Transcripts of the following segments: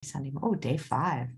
Sunday. Oh, day 5.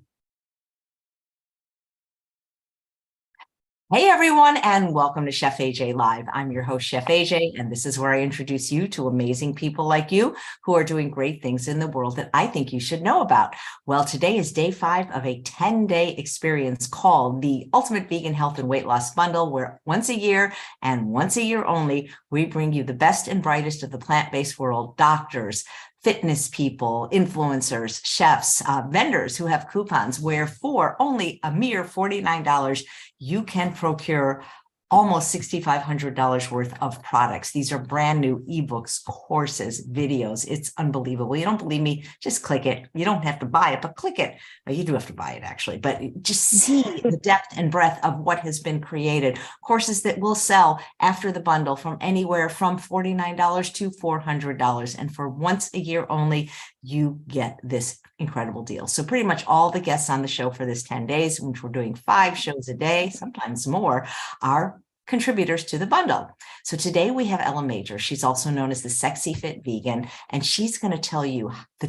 Hey everyone, and welcome to Chef AJ Live. I'm your host, Chef AJ, and this is where I introduce you to amazing people like you who are doing great things in the world that I think you should know about. Well, today is day 5 of a 10-day experience called the Ultimate Vegan Health and Weight Loss Bundle, where once a year and once a year only, we bring you the best and brightest of the plant-based world, doctors, fitness people, influencers, chefs, vendors who have coupons where for only a mere $49, you can procure almost $6,500 worth of products. These are brand new ebooks, courses, videos. It's unbelievable. You don't believe me? Just click it. You don't have to buy it, but click it. Well, you do have to buy it actually, but just see the depth and breadth of what has been created. Courses that will sell after the bundle from anywhere from $49 to $400. And for once a year only, you get this incredible deal. So pretty much all the guests on the show for this 10 days, which we're doing 5 shows a day, sometimes more, are contributors to the bundle. So today we have Ella Major. She's also known as the Sexy Fit Vegan, and she's going to tell you the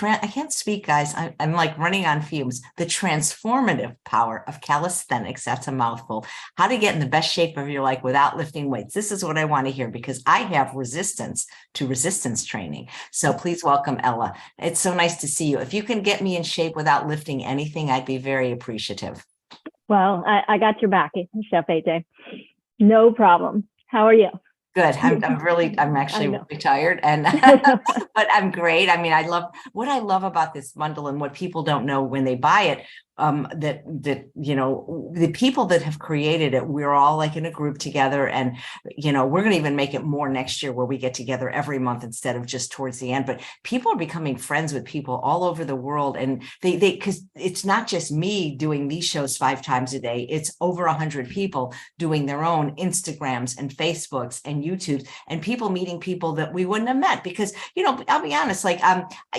I can't speak, guys. I'm like running on fumes. The transformative power of calisthenics. That's a mouthful. How to get in the best shape of your life without lifting weights. This is what I want to hear because I have resistance to resistance training. So please welcome Ella. It's so nice to see you. If you can get me in shape without lifting anything, I'd be very appreciative. Well, I got your back, Chef AJ. No problem. How are you? Good. I'm actually really tired, and but I'm great. I mean, what I love about this bundle and what people don't know when they buy it, that you know, the people that have created it, we're all like in a group together, and you know, we're going to even make it more next year where we get together every month instead of just towards the end. But people are becoming friends with people all over the world, and they because it's not just me doing these shows 5 times a day. It's over 100 people doing their own Instagrams and Facebooks and YouTube, and people meeting people that we wouldn't have met because, you know, I'll be honest, like,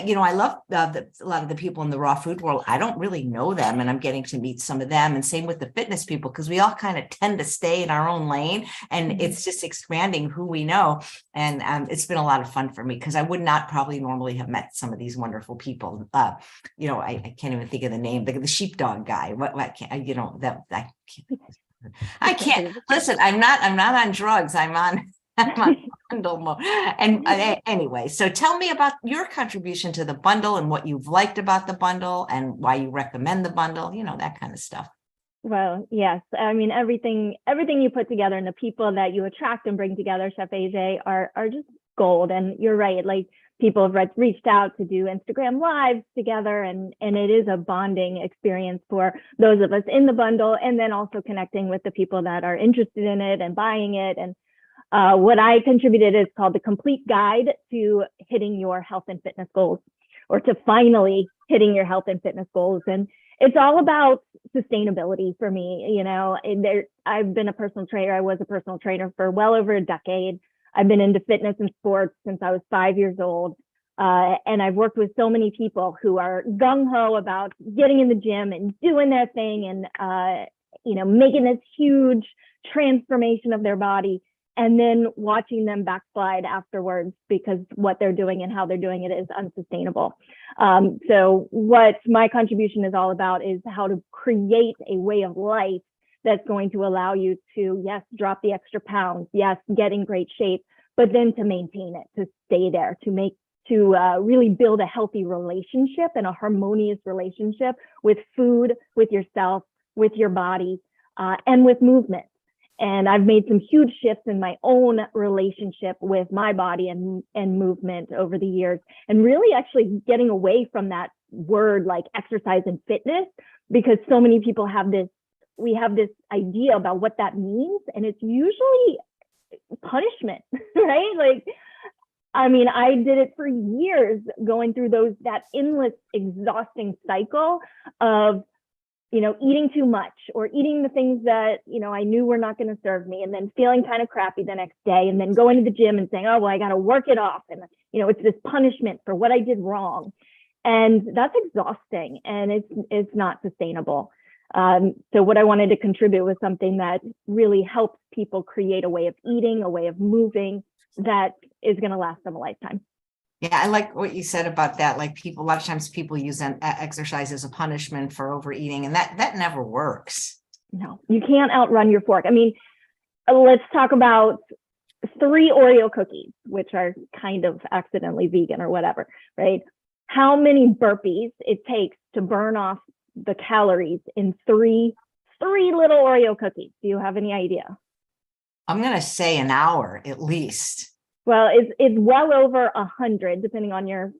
you know, I love a lot of the people in the raw food world. I don't really know them, and I'm getting to meet some of them, and same with the fitness people, because we all kind of tend to stay in our own lane, and it's just expanding who we know. And it's been a lot of fun for me because I would not probably normally have met some of these wonderful people. You know, I can't even think of the name, the sheepdog guy. What can't, you know, I can't listen. I'm not on drugs. I'm on bundle mode. And anyway, so tell me about your contribution to the bundle and what you've liked about the bundle and why you recommend the bundle, you know, that kind of stuff. Well, yes. I mean, everything you put together and the people that you attract and bring together, Chef AJ, are just gold. And you're right. Like, people have reached out to do Instagram lives together, and it is a bonding experience for those of us in the bundle, and then also connecting with the people that are interested in it and buying it. And what I contributed is called the Complete Guide to Hitting Your Health and Fitness Goals, or to finally hitting your health and fitness goals. And it's all about sustainability for me. You know, I've been a personal trainer. I was a personal trainer for well over a decade. I've been into fitness and sports since I was 5 years old. And I've worked with so many people who are gung-ho about getting in the gym and doing their thing and, you know, making this huge transformation of their body, and then watching them backslide afterwards because what they're doing and how they're doing it is unsustainable. So what my contribution is all about is how to create a way of life that's going to allow you to, yes, drop the extra pounds, yes, get in great shape, but then to maintain it, to stay there, to really build a healthy relationship and a harmonious relationship with food, with yourself, with your body, and with movement. And I've made some huge shifts in my own relationship with my body and movement over the years, and really actually getting away from that word like exercise and fitness, because so many people we have this idea about what that means, and it's usually punishment, right? Like, I mean, I did it for years, going through that endless, exhausting cycle of, you know, eating too much or eating the things that, you know, I knew were not going to serve me, and then feeling kind of crappy the next day, and then going to the gym and saying, oh, well, I got to work it off. And, you know, it's this punishment for what I did wrong. And that's exhausting, and it's not sustainable. So what I wanted to contribute was something that really helps people create a way of eating, a way of moving that is going to last them a lifetime. Yeah, I like what you said about that. Like people, a lot of times people use exercise as a punishment for overeating, and that never works. No, you can't outrun your fork. I mean, let's talk about 3 Oreo cookies, which are kind of accidentally vegan or whatever, right? How many burpees it takes to burn off the calories in three little Oreo cookies? Do you have any idea? I'm gonna say an hour at least. Well, it's well over 100, depending on your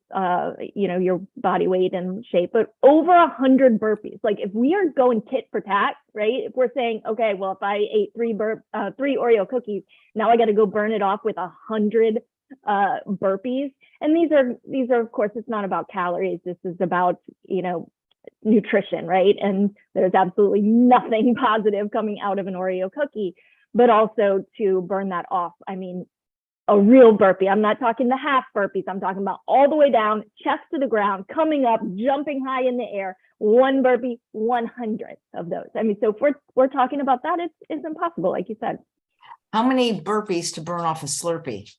your body weight and shape, but over 100 burpees. Like if we are going tit for tat, right? If we're saying, okay, well, if I ate 3 Oreo cookies, now I got to go burn it off with 100 burpees. And these are, of course, it's not about calories. This is about, nutrition, right? And there's absolutely nothing positive coming out of an Oreo cookie, but also to burn that off. I mean, a real burpee. I'm not talking the half burpees. I'm talking about all the way down, chest to the ground, coming up, jumping high in the air. One burpee, 100 of those. I mean, so if we're talking about that, it's impossible, like you said. How many burpees to burn off a Slurpee?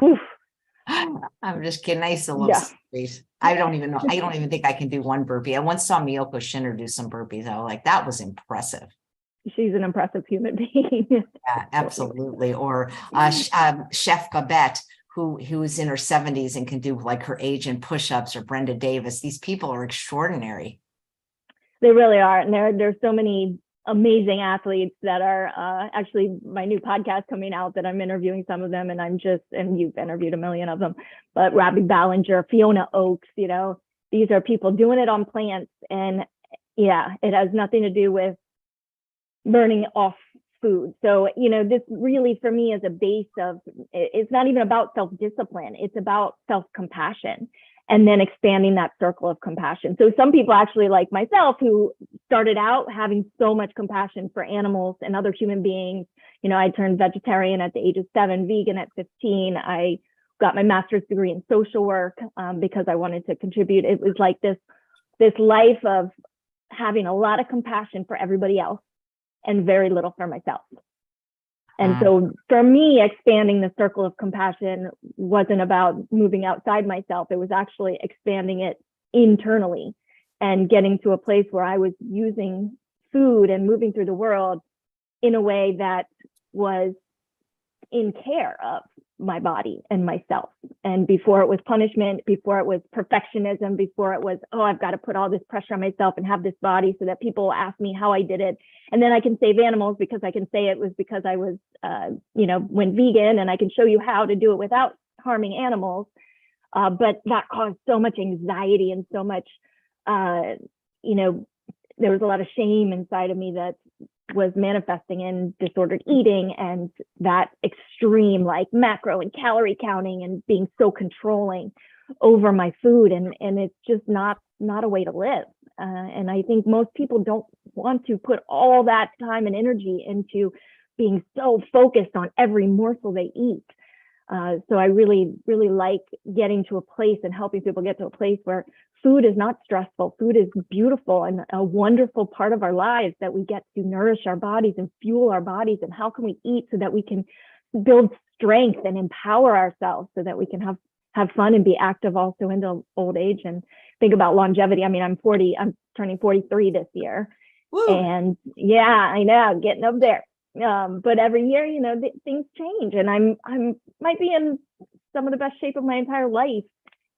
Oof. I'm just kidding. I used to love Yeah. Slurpees. I don't even know. I don't even think I can do one burpee. I once saw Miyoko Shinner do some burpees. I was like, that was impressive. She's an impressive human being. Yeah, absolutely. Or Chef Babette, who is in her 70s and can do like her age and push-ups, or Brenda Davis. These people are extraordinary. They really are. And there's so many amazing athletes that are actually my new podcast coming out that I'm interviewing some of them, and you've interviewed a million of them, but Robbie Ballinger, Fiona Oakes, these are people doing it on plants. And yeah, it has nothing to do with burning off food. So, this really for me is a base of, it's not even about self-discipline. It's about self-compassion, and then expanding that circle of compassion. So some people actually, like myself, who started out having so much compassion for animals and other human beings. I turned vegetarian at the age of 7, vegan at 15. I got my master's degree in social work because I wanted to contribute. It was like this life of having a lot of compassion for everybody else and very little for myself. And so for me, expanding the circle of compassion wasn't about moving outside myself. It was actually expanding it internally and getting to a place where I was using food and moving through the world in a way that was in care of my body and myself. And before it was punishment, before it was perfectionism, before it was, oh, I've got to put all this pressure on myself and have this body so that people will ask me how I did it. And then I can save animals because I can say it was because I was, went vegan, and I can show you how to do it without harming animals. But that caused so much anxiety and so much, there was a lot of shame inside of me that was manifesting in disordered eating and that extreme like macro and calorie counting and being so controlling over my food. And it's just not a way to live. And I think most people don't want to put all that time and energy into being so focused on every morsel they eat. So I really, really like getting to a place and helping people get to a place where food is not stressful. Food is beautiful and a wonderful part of our lives that we get to nourish our bodies and fuel our bodies. And how can we eat so that we can build strength and empower ourselves so that we can have fun and be active also into old age and think about longevity. I mean, I'm turning 43 this year. Woo. And yeah, I know, getting up there. But every year, things change, and I'm might be in some of the best shape of my entire life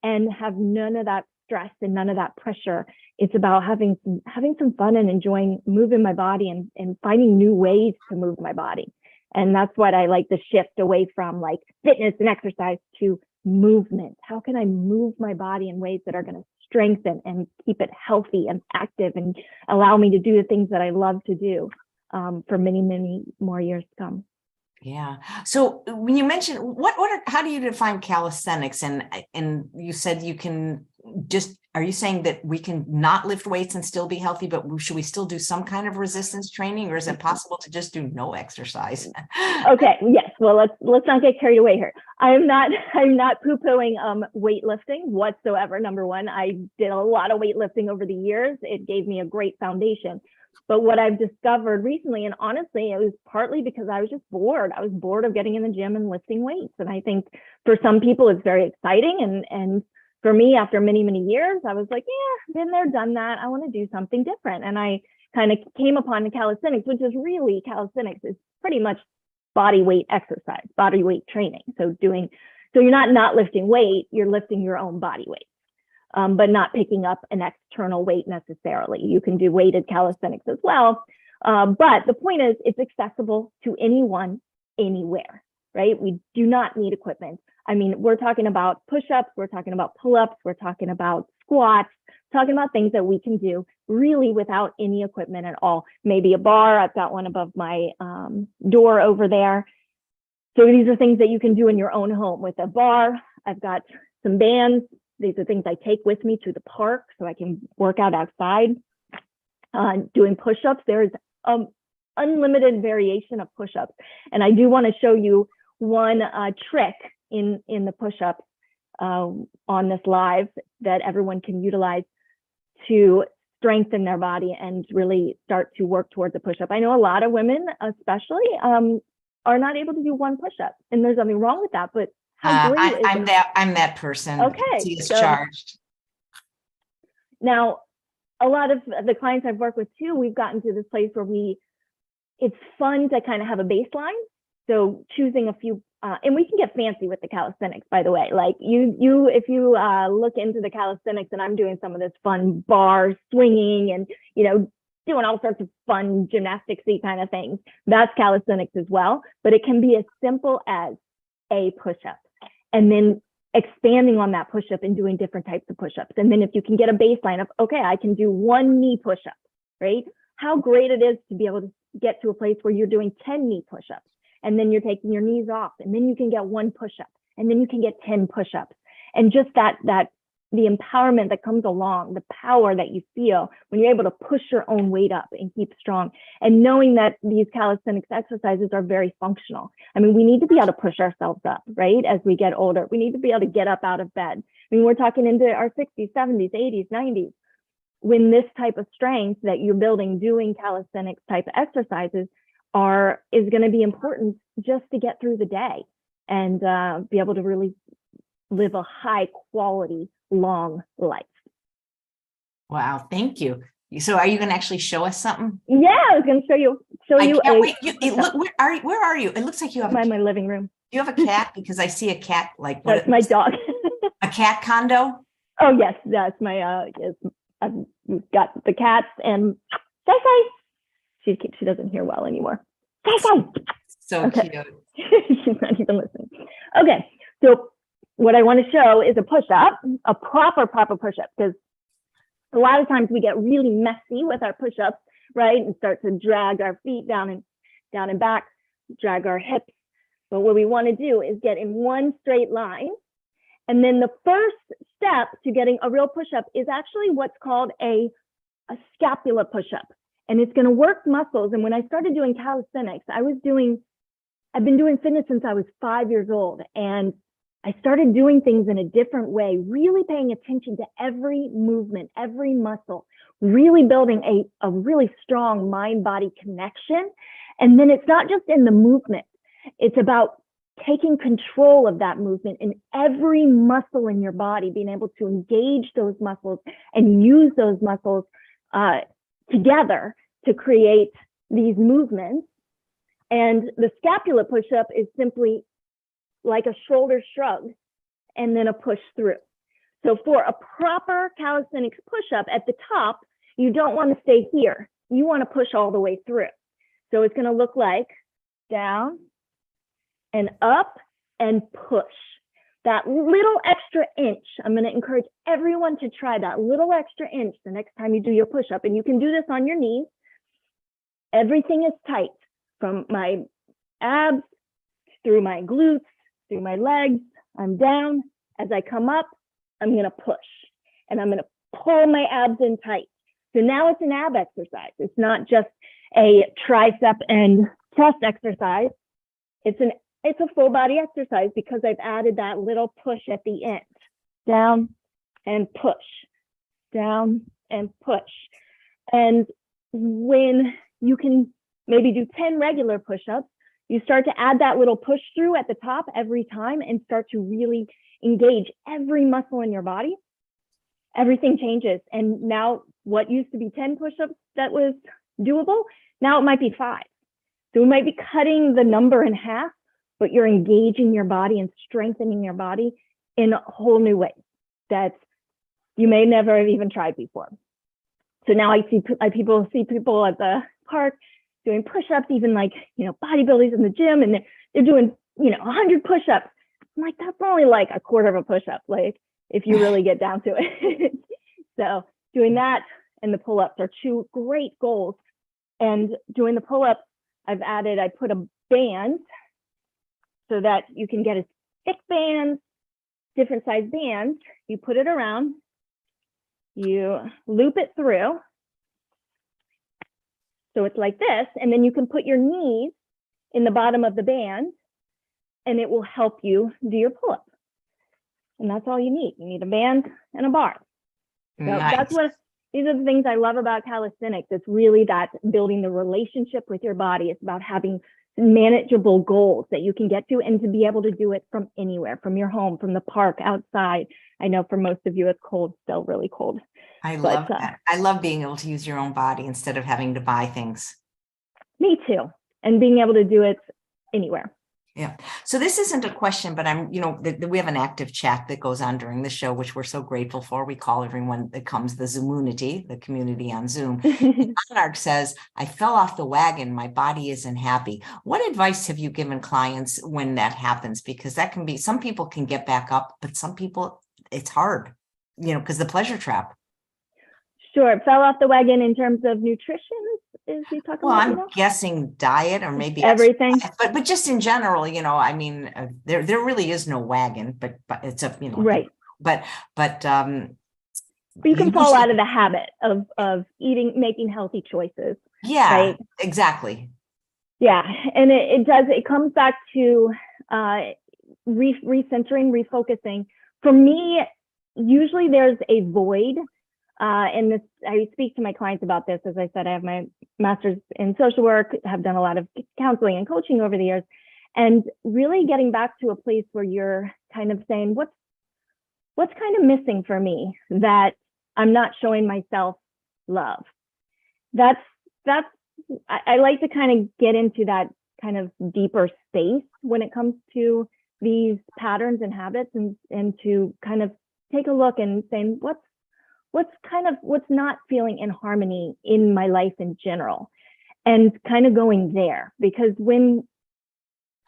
and have none of that stress and none of that pressure. It's about having some fun and enjoying moving my body and finding new ways to move my body. And that's what I like, the shift away from like fitness and exercise to movement. How can I move my body in ways that are going to strengthen and keep it healthy and active and allow me to do the things that I love to do for many, many more years to come. Yeah. So when you mentioned how do you define calisthenics? And you said you can are you saying that we can not lift weights and still be healthy, but should we still do some kind of resistance training, or is it possible to just do no exercise? Okay. Yes. Well, let's not get carried away here. I'm not poo-pooing weightlifting whatsoever. Number one, I did a lot of weightlifting over the years. It gave me a great foundation. But what I've discovered recently, and honestly, it was partly because I was just bored. I was bored of getting in the gym and lifting weights. And I think for some people, it's very exciting. And for me, after many, many years, I was like, yeah, been there, done that. I want to do something different. And I kind of came upon the calisthenics, which is really, calisthenics is pretty much body weight exercise, body weight training. So you're not lifting weight, you're lifting your own body weight. But not picking up an external weight necessarily. You can do weighted calisthenics as well. But the point is, it's accessible to anyone, anywhere, right? We do not need equipment. I mean, we're talking about push-ups, we're talking about pull-ups, we're talking about squats, talking about things that we can do really without any equipment at all. Maybe a bar, I've got one above my door over there. So these are things that you can do in your own home with a bar. I've got some bands. These are things I take with me to the park so I can work out outside. Doing push-ups, there's unlimited variation of push-ups. And I do want to show you one trick in the push-ups on this live that everyone can utilize to strengthen their body and really start to work towards a push-up. I know a lot of women, especially, are not able to do one push-up, and there's nothing wrong with that, but I'm that person. Okay, Is charged. Now, a lot of the clients I've worked with too, we've gotten to this place where it's fun to kind of have a baseline. So choosing a few, and we can get fancy with the calisthenics, by the way. Like if you look into the calisthenics, and I'm doing some of this fun bar swinging and doing all sorts of fun gymnastics-y kind of things. That's calisthenics as well, but it can be as simple as a push-up. And then expanding on that push-up and doing different types of push-ups. And then if you can get a baseline of, okay, I can do one knee push-up, right? How great it is to be able to get to a place where you're doing 10 knee push-ups, and then you're taking your knees off, and then you can get one push-up, and then you can get 10 push-ups. And just the empowerment that comes along, the power that you feel when you're able to push your own weight up and keep strong, and knowing that these calisthenics exercises are very functional. I mean, we need to be able to push ourselves up, right? As we get older, we need to be able to get up out of bed. I mean, we're talking into our 60s, 70s, 80s, 90s, when this type of strength that you're building doing calisthenics type exercises is going to be important just to get through the day and be able to really live a high quality, long life. Wow, thank you. So are you going to actually show us something? Yeah, I was going to show you. I can't wait. Look, where are you? It looks like you have my living room. Do you have a cat? Because I see a cat. Like that's my dog. A cat condo? Oh yes, that's my I've got the cats and she doesn't hear well anymore. So cute. She's not even listening. Okay, so what I want to show is a push-up, a proper push-up, because a lot of times we get really messy with our push-ups, right? And start to drag our feet down and back, drag our hips. But what we want to do is get in one straight line. And then the first step to getting a real push-up is actually what's called a scapula push-up. And it's going to work muscles. And when I started doing calisthenics, I've been doing fitness since I was 5 years old. And I started doing things in a different way, really paying attention to every movement, every muscle, really building a really strong mind-body connection. And then it's not just in the movement. It's about taking control of that movement in every muscle in your body, being able to engage those muscles and use those muscles together to create these movements. And the scapula push-up is simply like a shoulder shrug and then a push through. So for a proper calisthenics push-up at the top, you don't want to stay here. You want to push all the way through. So it's going to look like down and up and push. That little extra inch, I'm going to encourage everyone to try that little extra inch the next time you do your push-up. And you can do this on your knees. Everything is tight from my abs, through my glutes, through my legs. I'm down. As I come up, I'm going to push. And I'm going to pull my abs in tight. So now it's an ab exercise. It's not just a tricep and chest exercise. It's a full body exercise because I've added that little push at the end. Down and push, down and push. And when you can maybe do 10 regular push-ups, you start to add that little push through at the top every time and start to really engage every muscle in your body. Everything changes. And now what used to be 10 push-ups that was doable, now it might be 5. So we might be cutting the number in half, but you're engaging your body and strengthening your body in a whole new way that you may never have even tried before. So now I see people at the park doing push-ups, even like, bodybuilders in the gym, and they're doing, 100 push-ups. I'm like, that's only like a quarter of a push-up, like if you really get down to it. So doing that and the pull-ups are 2 great goals. And doing the pull-ups, I put a band so that you can get a thick band, different size bands. You put it around, you loop it through. So it's like this, and then you can put your knees in the bottom of the band, and it will help you do your pull-up. And that's all you need. You need a band and a bar. So Nice. these are the things I love about calisthenics. It's really that building the relationship with your body. It's about having manageable goals that you can get to, and to be able to do it from anywhere, from your home, from the park, outside. I know for most of you, it's cold, still really cold. I love that. I love being able to use your own body instead of having to buy things. Me too. And being able to do it anywhere. Yeah. So this isn't a question, but we have an active chat that goes on during the show, which we're so grateful for. We call everyone that comes the Zoomunity, the community on Zoom. Monarch says, I fell off the wagon. My body isn't happy. What advice have you given clients when that happens? Because that can be, some people can get back up, but some people, it's hard, because the pleasure trap. Sure. Fell off the wagon in terms of nutrition, is you talking well, about? I'm guessing diet or maybe everything, but just in general, there really is no wagon, but it's a, right. But you can fall out of the habit of eating, making healthy choices. Yeah, right? Exactly. Yeah. And it comes back to recentering, refocusing. For me, usually there's a void. And this, I speak to my clients about this. As I said, I have my master's in social work, have done a lot of counseling and coaching over the years, and really getting back to a place where you're kind of saying, what's kind of missing for me that I'm not showing myself love? I like to kind of get into that kind of deeper space when it comes to these patterns and habits, and to kind of take a look and saying, what's not feeling in harmony in my life in general, and kind of going there. Because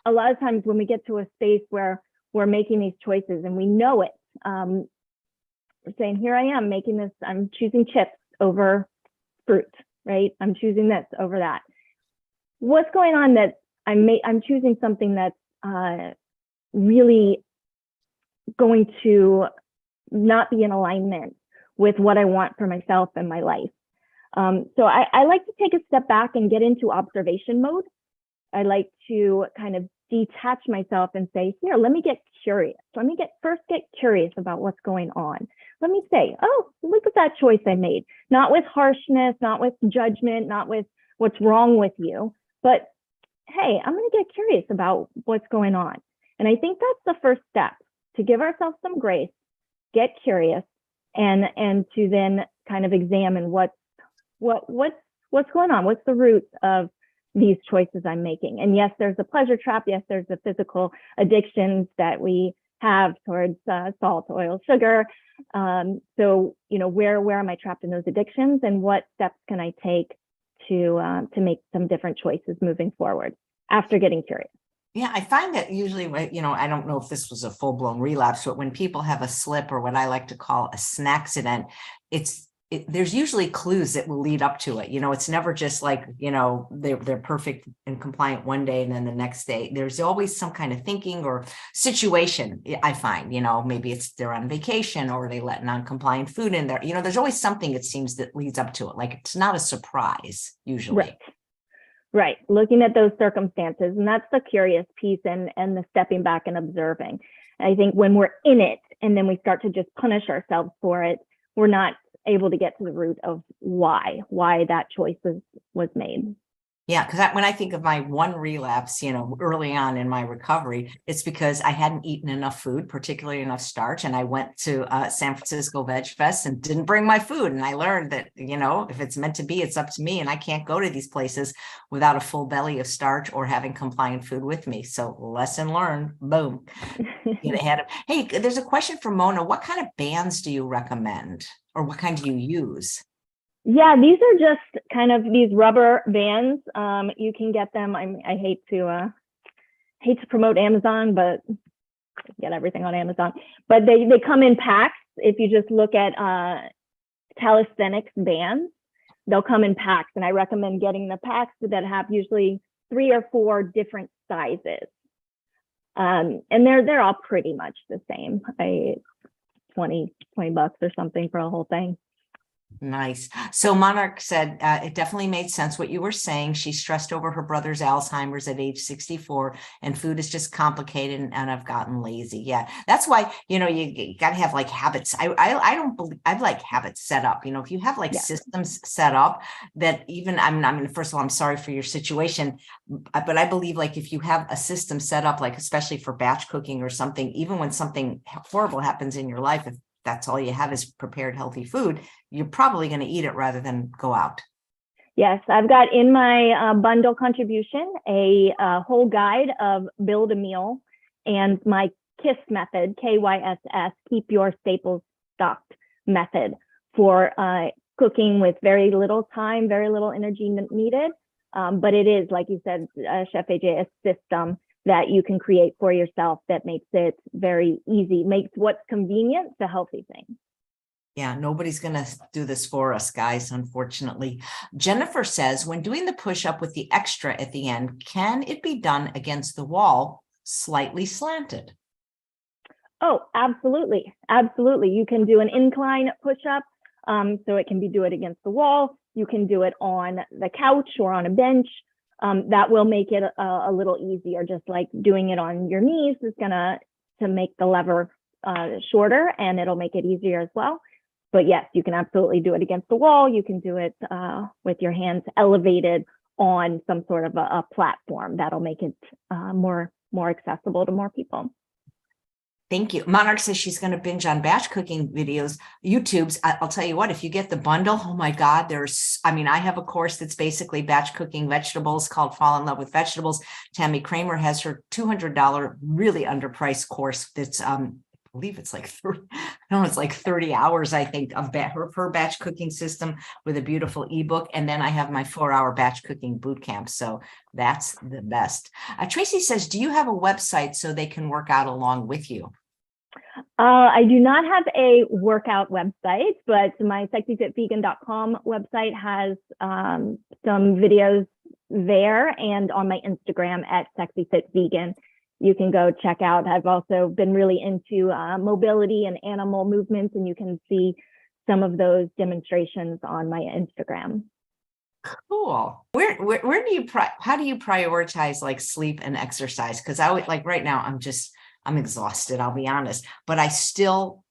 a lot of times when we get to a space where we're making these choices and we know it, we're saying, here I am making this, I'm choosing chips over fruit, right? I'm choosing this over that. What's going on that I'm choosing something that's really going to not be in alignment with what I want for myself and my life. So I like to take a step back and get into observation mode. I like to kind of detach myself and say, here, let me get curious. Let me first get curious about what's going on. Let me say, oh, look at that choice I made. Not with harshness, not with judgment, not with what's wrong with you, but hey, I'm going to get curious about what's going on. And I think that's the first step, to give ourselves some grace, get curious, and to then kind of examine what's going on, what's the root of these choices I'm making. And yes, there's a pleasure trap. Yes, there's the physical addictions that we have towards salt, oil, sugar. So where am I trapped in those addictions, and what steps can I take to make some different choices moving forward after getting curious? Yeah, I find that usually, I don't know if this was a full-blown relapse, but when people have a slip, or what I like to call a snacksident, there's usually clues that will lead up to it. It's never just like, they're perfect and compliant one day and then the next day. There's always some kind of thinking or situation, I find, maybe they're on vacation, or they let non-compliant food in there. There's always something, it seems, that leads up to it. Like, it's not a surprise usually. Right. Looking at those circumstances. And that's the curious piece, and the stepping back and observing. I think when we're in it and then we start to just punish ourselves for it, we're not able to get to the root of why that choice was made. Yeah, because when I think of my one relapse, early on in my recovery, it's because I hadn't eaten enough food, particularly enough starch. And I went to San Francisco Veg Fest and didn't bring my food. And I learned that, if it's meant to be, it's up to me. And I can't go to these places without a full belly of starch or having compliant food with me. So lesson learned, boom. Get ahead of. Hey, there's a question from Mona. What kind of bands do you recommend, or what kind do you use? Yeah, these are just kind of these rubber bands. You can get them. I hate to promote Amazon, but get everything on Amazon. But they come in packs. If you just look at Calisthenics bands, they'll come in packs, and I recommend getting the packs that have usually 3 or 4 different sizes. And they're all pretty much the same. $20 or something for a whole thing. Nice. So Monarch said, it definitely made sense what you were saying. She stressed over her brother's Alzheimer's at age 64, and food is just complicated, and I've gotten lazy. Yeah. That's why, you got to have like habits. I don't believe I've like habits set up, if you have like systems set up that even, first of all, I'm sorry for your situation, but I believe like if you have a system set up, like especially for batch cooking or something, even when something horrible happens in your life, if that's all you have is prepared healthy food, you're probably going to eat it rather than go out. Yes, I've got in my bundle contribution a whole guide of build a meal and my KISS method, KYSS, keep your staples stocked method for cooking with very little time, very little energy needed. But it is, like you said, Chef AJ, a system that you can create for yourself that makes it very easy, makes what's convenient the healthy thing. Yeah, nobody's going to do this for us, guys, unfortunately. Jennifer says, when doing the push-up with the extra at the end, can it be done against the wall, slightly slanted? Oh, absolutely. Absolutely. You can do an incline push-up, so it can do it against the wall. You can do it on the couch or on a bench. That will make it a little easier. Just like doing it on your knees is gonna make the lever shorter, and it'll make it easier as well. But yes, you can absolutely do it against the wall. You can do it with your hands elevated on some sort of a platform. That'll make it more accessible to more people. Thank you. Monarch says she's going to binge on batch cooking videos, YouTube's. I'll tell you what, if you get the bundle, oh my God, I have a course that's basically batch cooking vegetables called Fall in Love with Vegetables. Tammy Kramer has her $200 really underpriced course that's, I believe it's like 30, it's like 30 hours, I think, of her batch cooking system with a beautiful ebook. And then I have my 4-hour batch cooking boot camp. So that's the best. Tracy says, do you have a website so they can work out along with you? I do not have a workout website, but my sexyfitvegan.com website has some videos there, and on my Instagram at sexyfitvegan. You can go check out. I've also been really into mobility and animal movements, and you can see some of those demonstrations on my Instagram. Cool. Where do you how do you prioritize like sleep and exercise? Because I would like right now I'm exhausted, I'll be honest, but I still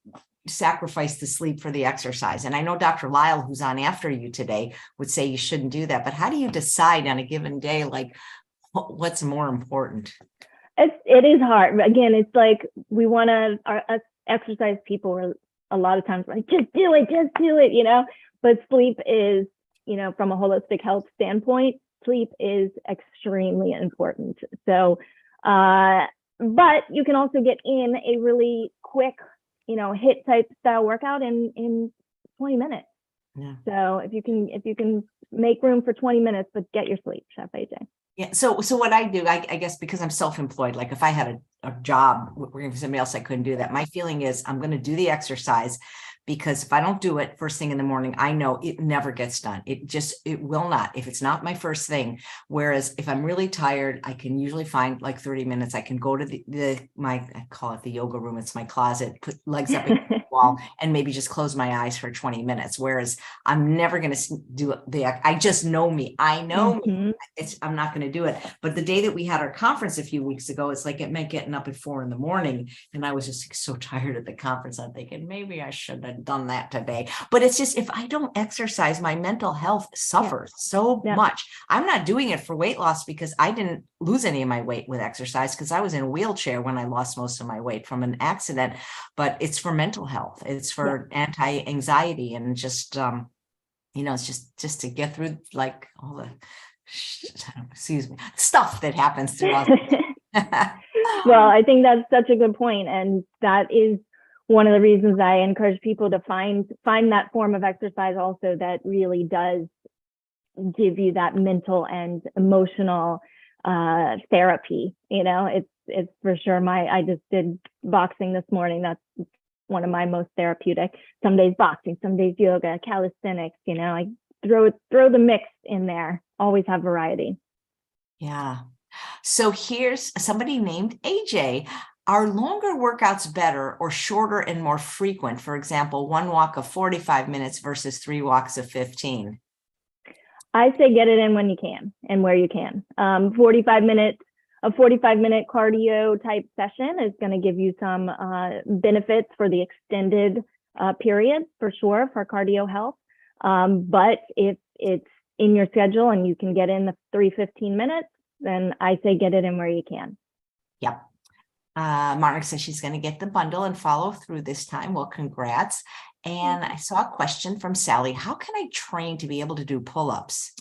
sacrifice the sleep for the exercise. And I know Dr. Lyle, who's on after you today, would say you shouldn't do that. But how do you decide on a given day, like what's more important? It is hard. Again, it's like we want to, us exercise people are a lot of times like, just do it, but sleep is, from a holistic health standpoint, sleep is extremely important. So, but you can also get in a really quick, HIIT type style workout in 20 minutes. Yeah. So if you can make room for 20 minutes, but get your sleep, Chef AJ. Yeah. So what I do, I guess, because I'm self-employed, like if I had a job working for somebody else, I couldn't do that. My feeling is I'm going to do the exercise, because if I don't do it first thing in the morning, I know it never gets done. It will not, if it's not my first thing. Whereas if I'm really tired, I can usually find like 30 minutes. I can go to I call it the yoga room. It's my closet, put legs up wall and maybe just close my eyes for 20 minutes. Whereas I'm never going to do I just know me. I know me. I'm not going to do it. But the day that we had our conference a few weeks ago, it's like it meant getting up at 4 a.m. And I was just so tired at the conference. I'm thinking maybe I should have done that today. But it's just, if I don't exercise, my mental health suffers so much. I'm not doing it for weight loss because I didn't lose any of my weight with exercise because I was in a wheelchair when I lost most of my weight from an accident. But it's for mental health. It's for anti-anxiety and just, it's just to get through like all the stuff that happens throughout. Well, I think that's such a good point, and that is one of the reasons I encourage people to find that form of exercise also that really does give you that mental and emotional therapy. It's for sure. I just did boxing this morning. That's one of my most therapeutic. Some days boxing, some days yoga, calisthenics. I throw the mix in there. Always have variety. Yeah. So here's somebody named AJ. Are longer workouts better or shorter and more frequent? For example, one walk of 45 minutes versus 3 walks of 15. I say get it in when you can and where you can. A 45-minute cardio type session is going to give you some benefits for the extended period for sure for cardio health. But if it's in your schedule and you can get in the 15 minutes, then I say get it in where you can. Yep. Margaret says she's going to get the bundle and follow through this time. Well, congrats. And I saw a question from Sally. How can I train to be able to do pull-ups?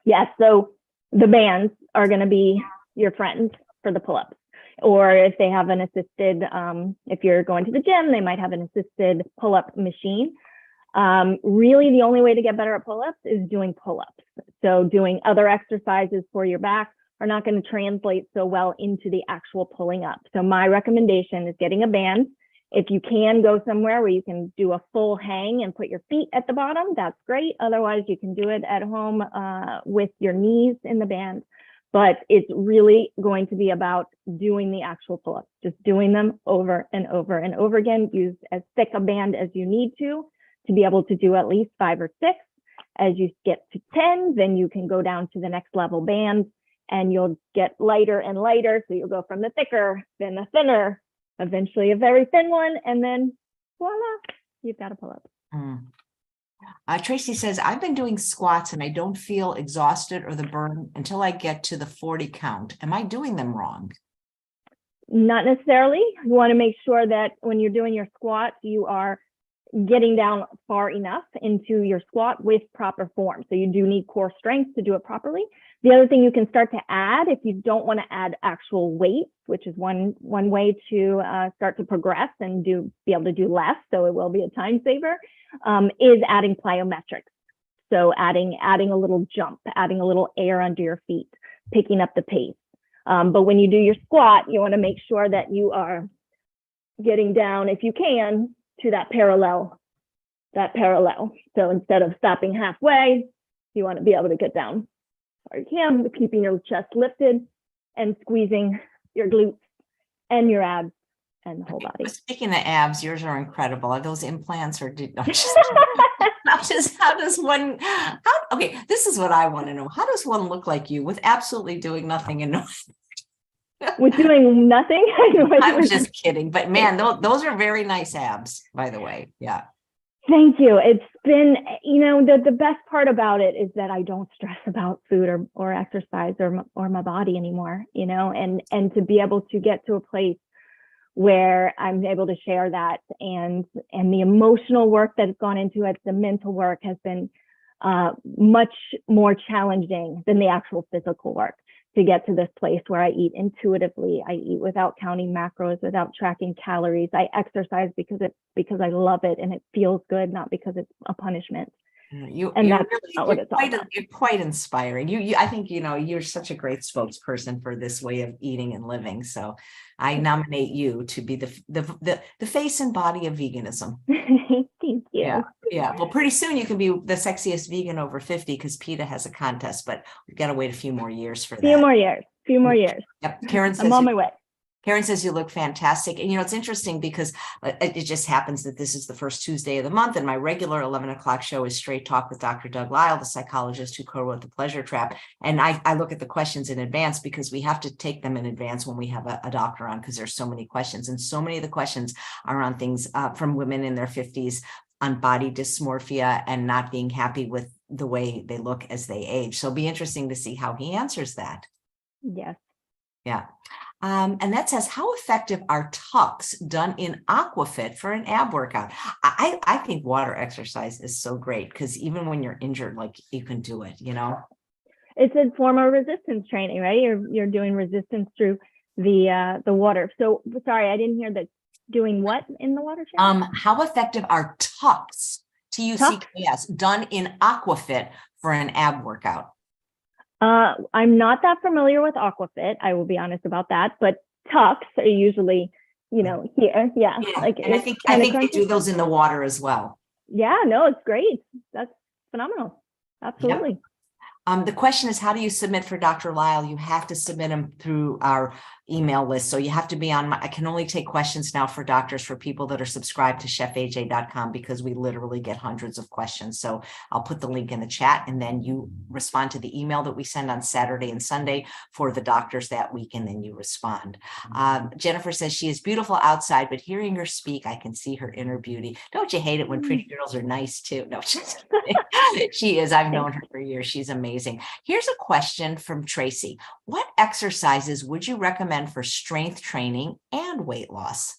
Yes. So the bands are going to be your friends for the pull-ups. Or if they have an assisted, if you're going to the gym, they might have an assisted pull-up machine. Really, the only way to get better at pull-ups is doing pull-ups. So doing other exercises for your back are not going to translate so well into the actual pulling up. So my recommendation is getting a band. If you can go somewhere where you can do a full hang and put your feet at the bottom, that's great. Otherwise, you can do it at home with your knees in the band. But it's really going to be about doing the actual pull-ups, just doing them over and over and over again. Use as thick a band as you need to be able to do at least 5 or 6. As you get to 10, then you can go down to the next level bands and you'll get lighter and lighter. So you'll go from the thicker, then the thinner, eventually a very thin one, and then voila, you've got a pull-up. Tracy says, I've been doing squats and I don't feel exhausted or the burn until I get to the 40 count. Am I doing them wrong? Not necessarily. You want to make sure that when you're doing your squat, you are getting down far enough into your squat with proper form. So you do need core strength to do it properly. The other thing you can start to add, if you don't want to add actual weight, which is one way to start to progress and be able to do less, so it will be a time saver, is adding plyometrics. So adding a little jump, adding a little air under your feet, picking up the pace. But when you do your squat, you want to make sure that you are getting down, if you can, to that parallel. So instead of stopping halfway, you want to be able to get down where you can, keeping your chest lifted and squeezing your glutes and your abs and the whole body. Speaking of abs, yours are incredible. Are those implants or okay, this is what I want to know. How does one look like you with absolutely doing nothing and no with doing nothing? I'm just kidding, but man, those are very nice abs, by the way. Yeah. Thank you. It's been, the best part about it is that I don't stress about food or exercise or my body anymore, and to be able to get to a place where I'm able to share that and the emotional work that has gone into it, the mental work has been much more challenging than the actual physical work. To get to this place where I eat intuitively, I eat without counting macros, without tracking calories. I exercise because I love it and it feels good, not because it's a punishment. You're quite inspiring. I think you're such a great spokesperson for this way of eating and living. So I nominate you to be the face and body of veganism. Thank you. Yeah. Well, pretty soon you can be the sexiest vegan over 50 because PETA has a contest, but we've got to wait a few more years for that. Few more years. Yep. Karen says I'm on my way. Karen says you look fantastic. And, it's interesting because it just happens that this is the first Tuesday of the month. And my regular 11 o'clock show is Straight Talk with Dr. Doug Lisle, the psychologist who co-wrote The Pleasure Trap. And I look at the questions in advance because we have to take them in advance when we have a doctor on, because there's so many questions. And so many of the questions are on things from women in their 50s on body dysmorphia and not being happy with the way they look as they age. So it'll be interesting to see how he answers that. Yes. Yeah. And that says, how effective are tucks done in aquafit for an ab workout? I think water exercise is so great because even when you're injured, like you can do it, It's a form of resistance training, right? You're doing resistance through the water. So sorry, I didn't hear that. Doing what in the water? How effective are tucks, Tucks, done in aquafit for an ab workout? I'm not that familiar with aquafit. I will be honest about that, but tucks are usually, here. Yeah. Like, and I think they do those in the water as well. Yeah, no, it's great. That's phenomenal. Absolutely. Yep. The question is, how do you submit for Dr. Lisle? You have to submit them through our email list. So you have to be on I can only take questions now for doctors, for people that are subscribed to chefaj.com, because we literally get hundreds of questions. So I'll put the link in the chat and then you respond to the email that we send on Saturday and Sunday for the doctors that week. And then you respond. Jennifer says she is beautiful outside, but hearing her speak, I can see her inner beauty. Don't you hate it when pretty girls are nice too? No, she is. I've known her for years. She's amazing. Here's a question from Tracy. What exercises would you recommend for strength training and weight loss?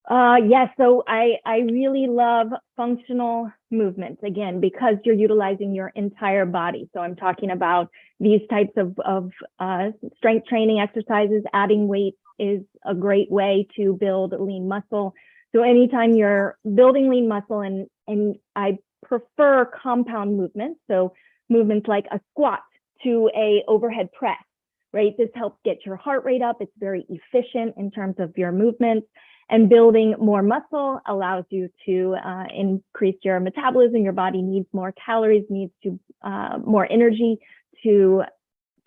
Yes. So I really love functional movements, again, because you're utilizing your entire body. So I'm talking about these types of strength training exercises. Adding weight is a great way to build lean muscle. So anytime you're building lean muscle, and I prefer compound movements. So movements like a squat to a overhead press, right? This helps get your heart rate up. It's very efficient in terms of your movements, and building more muscle allows you to increase your metabolism. Your body needs more calories, needs to more energy to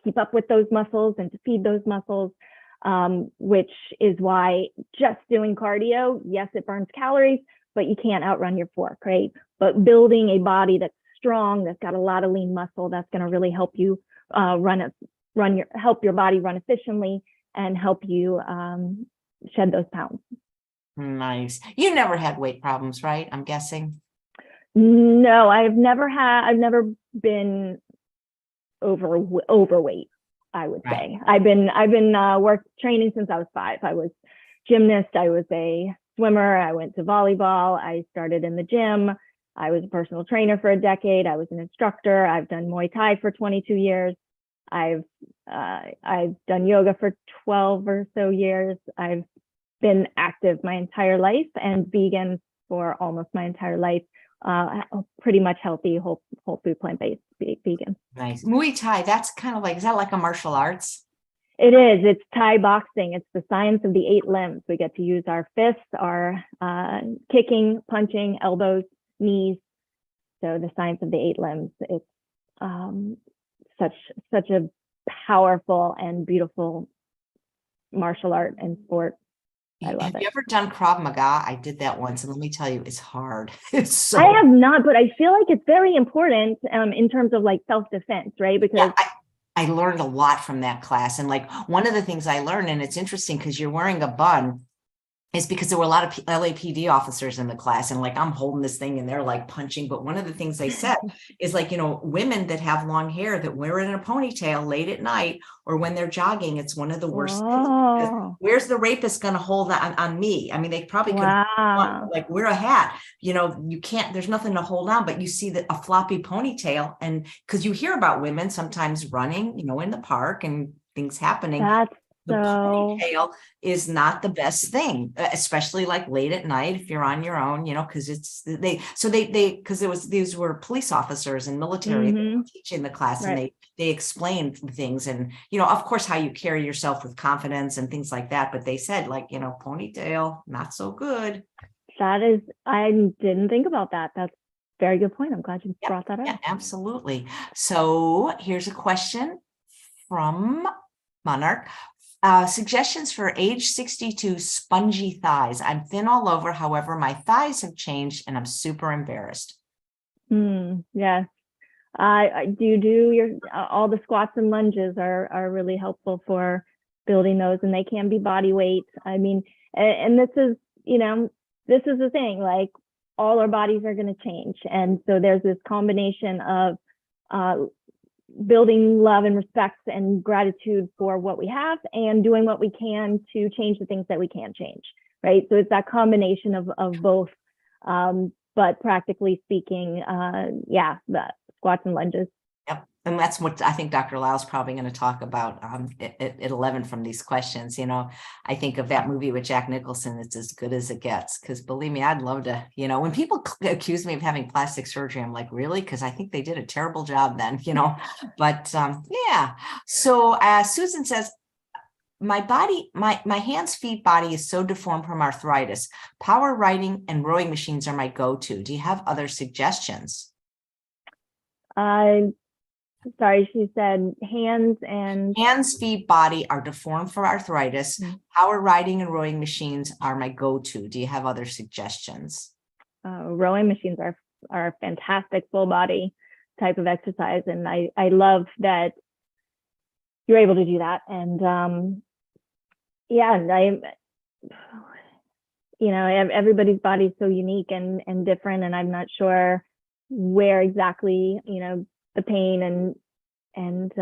keep up with those muscles and to feed those muscles, which is why just doing cardio, yes, it burns calories, but you can't outrun your fork, right? But building a body that's strong, that's got a lot of lean muscle, that's going to really help you help your body run efficiently and help you shed those pounds. Nice. You never had weight problems, right? I'm guessing. No, I've never been overweight, I would say. I've been training since I was 5. I was gymnast, I was a swimmer, I went to volleyball, I started in the gym, I was a personal trainer for a decade, I was an instructor, I've done Muay Thai for 22 years, I've done yoga for 12 or so years, I've been active my entire life and vegan for almost my entire life, pretty much healthy, whole food, plant-based vegan. Nice. Muay Thai, that's kind of like, is that like a martial arts? It is. It's Thai boxing. It's the science of the 8 limbs. We get to use our fists, our kicking, punching, elbows, knees. So the science of the 8 limbs. It's such a powerful and beautiful martial art and sport. I love it. Have you ever done Krav Maga? I did that once, and let me tell you, it's hard. It's so. I have not, but I feel like it's very important in terms of like self-defense, right? Because I learned a lot from that class. And like one of the things I learned, and it's interesting because you're wearing a bun, is because there were a lot of LAPD officers in the class, and like I'm holding this thing and they're like punching. But one of the things they said is like, women that have long hair that wear it in a ponytail late at night or when they're jogging, it's one of the worst things. Where's the rapist going to hold on me? I mean, they probably could like wear a hat. You can't, there's nothing to hold on, but you see that a floppy ponytail, and because you hear about women sometimes running, in the park and things happening. The ponytail is not the best thing, especially like late at night if you're on your own, because these were police officers and military that were teaching the class, and they explained things, and of course how you carry yourself with confidence and things like that. But they said like, ponytail, not so good. That is, I didn't think about that. That's a very good point. I'm glad you brought that up. Yeah, absolutely. So here's a question from Monarch. Suggestions for age 62 spongy thighs. I'm thin all over. However, my thighs have changed and I'm super embarrassed. Yes. I do your all the squats and lunges are really helpful for building those, and they can be body weight. I mean, and this is, this is the thing, like all our bodies are going to change. And so there's this combination of building love and respect and gratitude for what we have and doing what we can to change the things that we can change, right? So it's that combination of both. But practically speaking, the squats and lunges. Yep. And that's what I think Dr. Lyle's probably going to talk about at 11 from these questions. I think of that movie with Jack Nicholson, It's As Good As It Gets, because believe me, I'd love to, when people accuse me of having plastic surgery, I'm like, really? Because I think they did a terrible job then, but yeah. So Susan says, my body, my hands, feet, body is so deformed from arthritis. Power riding and rowing machines are my go-to. Do you have other suggestions? Sorry, she said hands, feet, body are deformed for arthritis. Power riding and rowing machines are my go-to. Do you have other suggestions? Rowing machines are a fantastic full body type of exercise. And I love that you're able to do that. And everybody's body is so unique and different, and I'm not sure where exactly, the pain and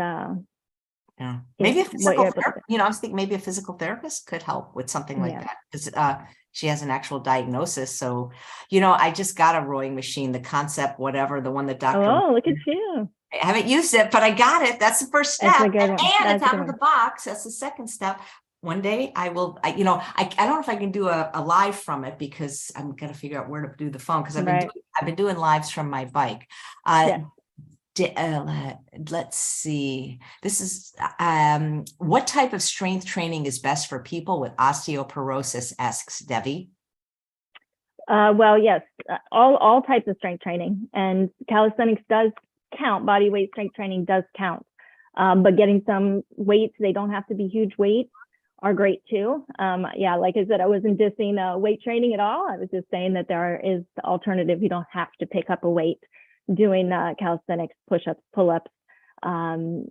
maybe a physical therapist, I was thinking maybe a physical therapist could help with something like that, because she has an actual diagnosis. So, I just got a rowing machine, the Concept, whatever, the one that Dr. Oh, look at you. I haven't used it, but I got it. That's the first step. And it's out of the box. That's the second step. One day I will, I don't know if I can do a live from it, because I'm going to figure out where to do the phone, because I've been doing lives from my bike. Let's see. This is what type of strength training is best for people with osteoporosis, asks Debbie. Well, yes, all types of strength training, and calisthenics does count. Body weight strength training does count, but getting some weights, they don't have to be huge weights, are great too. Like I said, I wasn't dissing weight training at all. I was just saying that there is the alternative. You don't have to pick up a weight doing calisthenics, push-ups, pull-ups. Even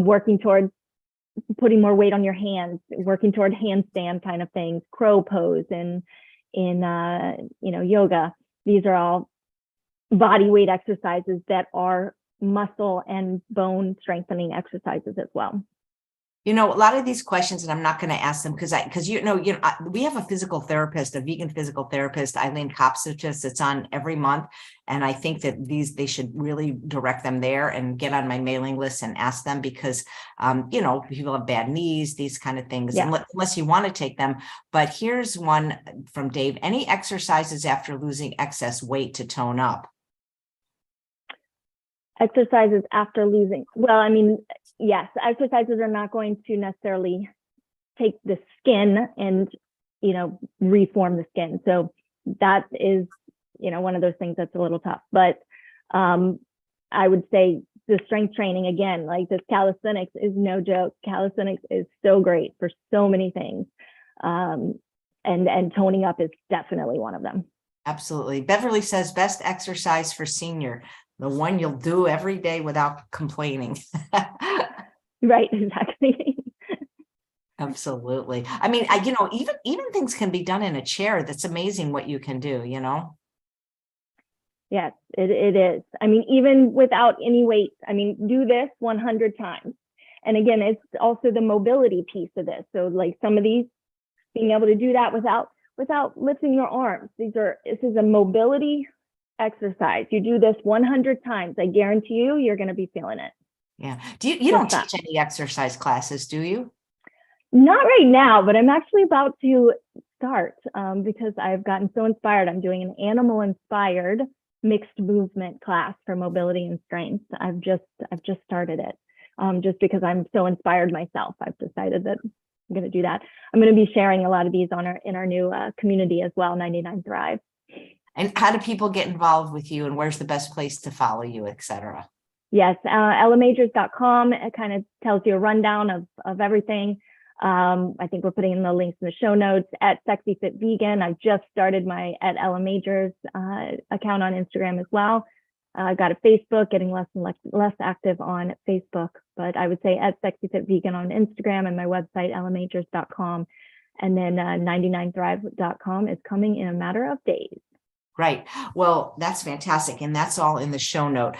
working towards putting more weight on your hands, working toward handstand kind of things, crow pose in yoga. These are all body weight exercises that are muscle and bone strengthening exercises as well. A lot of these questions, and I'm not going to ask them because we have a physical therapist, a vegan physical therapist, Eileen Kopsitis, that's on every month. And I think that they should really direct them there and get on my mailing list and ask them, because, people have bad knees, these kind of things, unless you want to take them. But here's one from Dave. Any exercises after losing excess weight to tone up? Exercises after losing. Well, yes, exercises are not going to necessarily take the skin and, reform the skin. So that is, one of those things that's a little tough. But I would say the strength training, again, like this calisthenics is no joke. Calisthenics is so great for so many things. And toning up is definitely one of them. Absolutely. Beverly says best exercise for senior, the one you'll do every day without complaining. Right, exactly. Absolutely. Even things can be done in a chair. That's amazing what you can do, Yes, it is. Even without any weight, do this 100 times. And again, it's also the mobility piece of this. So like some of these, being able to do that without lifting your arms. This is a mobility exercise. You do this 100 times. I guarantee you're going to be feeling it. Yeah. You don't teach any exercise classes, do you? Not right now, but I'm actually about to start because I've gotten so inspired. I'm doing an animal inspired mixed movement class for mobility and strength. I've just started it just because I'm so inspired myself. I've decided that I'm going to do that. I'm going to be sharing a lot of these in our new community as well, 99 Thrive. And how do people get involved with you, and where's the best place to follow you, et cetera? Yes, ellamajors.com. It kind of tells you a rundown of everything. I think we're putting in the links in the show notes. At Sexy Fit Vegan, I just started my at Ella Majors account on Instagram as well. I got a Facebook, getting less and less active on Facebook, but I would say at Sexy Fit Vegan on Instagram, and my website ellamajors.com, and then 99thrive.com is coming in a matter of days. Right. Well, that's fantastic. And that's all in the show note.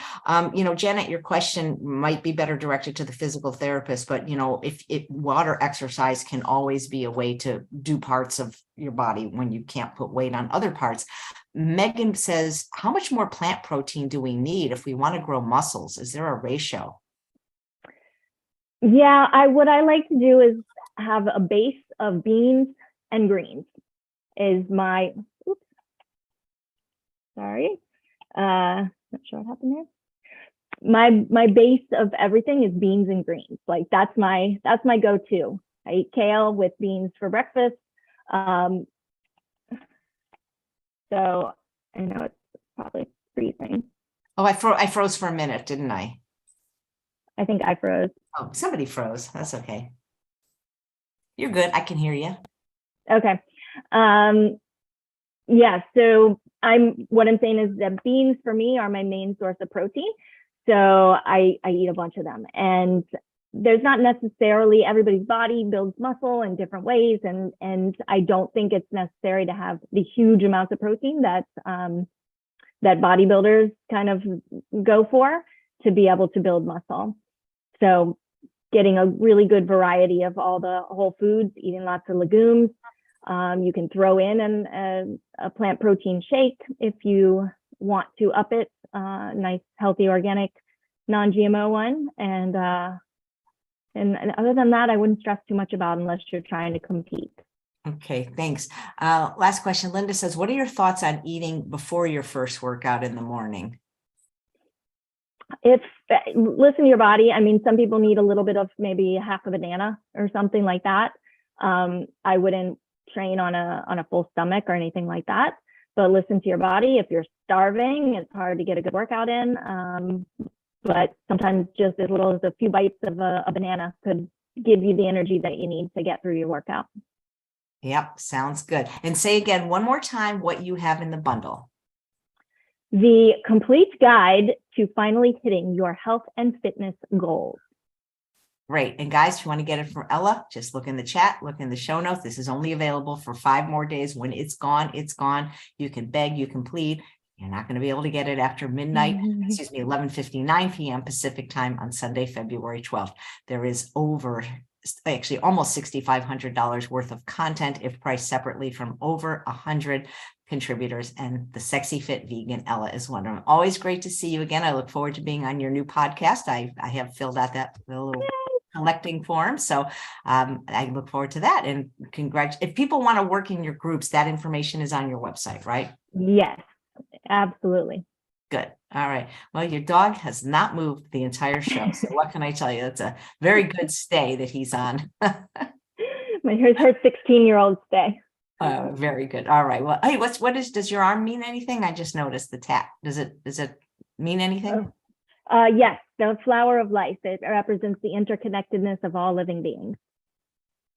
Janet, your question might be better directed to the physical therapist, but, if water exercise can always be a way to do parts of your body when you can't put weight on other parts. Megan says, how much more plant protein do we need if we want to grow muscles? Is there a ratio? Yeah, what I like to do is have a base of beans and greens is my, sorry, not sure what happened there. My base of everything is beans and greens. Like that's my go-to. I eat kale with beans for breakfast. So I know it's probably freezing. Oh, I froze for a minute, didn't I? I think I froze. Oh, somebody froze. That's okay. You're good. I can hear you. Okay. Yeah. So what I'm saying is that beans for me are my main source of protein. So I eat a bunch of them, and there's not necessarily, everybody's body builds muscle in different ways. And I don't think it's necessary to have the huge amounts of protein that bodybuilders kind of go for to be able to build muscle. So getting a really good variety of all the whole foods, eating lots of legumes. You can throw in a plant protein shake if you want to up it, nice, healthy, organic, non-GMO one. And other than that, I wouldn't stress too much about unless you're trying to compete. Okay, thanks. Last question. Linda says, what are your thoughts on eating before your first workout in the morning? Listen to your body. I mean, some people need a little bit of maybe half a banana or something like that. I wouldn't train on a full stomach or anything like that, but listen to your body. If you're starving, it's hard to get a good workout in. But sometimes just as little as a few bites of a banana could give you the energy that you need to get through your workout. Yep, sounds good. And say again, one more time, what you have in the bundle. The complete guide to finally hitting your health and fitness goals. Great. And guys, if you want to get it from Ella, just look in the chat, look in the show notes. This is only available for 5 more days. When it's gone, it's gone. You can beg, you can plead. You're not going to be able to get it after midnight, 11:59 p.m. Pacific time on Sunday, February 12th. There is almost $6,500 worth of content if priced separately from over 100 contributors, and the Sexy Fit Vegan Ella is one of them. Always great to see you again. I look forward to being on your new podcast. I have filled out the little collecting form, so I look forward to that. And if people want to work in your groups, that information is on your website, right? Yes, absolutely. Good. All right. Well, your dog has not moved the entire show, so what can I tell you? It's a very good stay that he's on. Her 16-year-old stay. Very good. All right. Well, hey, does your arm mean anything? I just noticed the tap. Does it mean anything? Yes, the flower of life. It represents the interconnectedness of all living beings.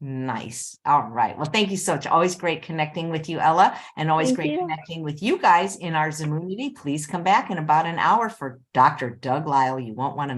Nice. All right. Well, thank you so much. Always great connecting with you, Ella, and always great connecting with you guys in our Zoommunity. Please come back in about an hour for Dr. Doug Lyle. You won't want to miss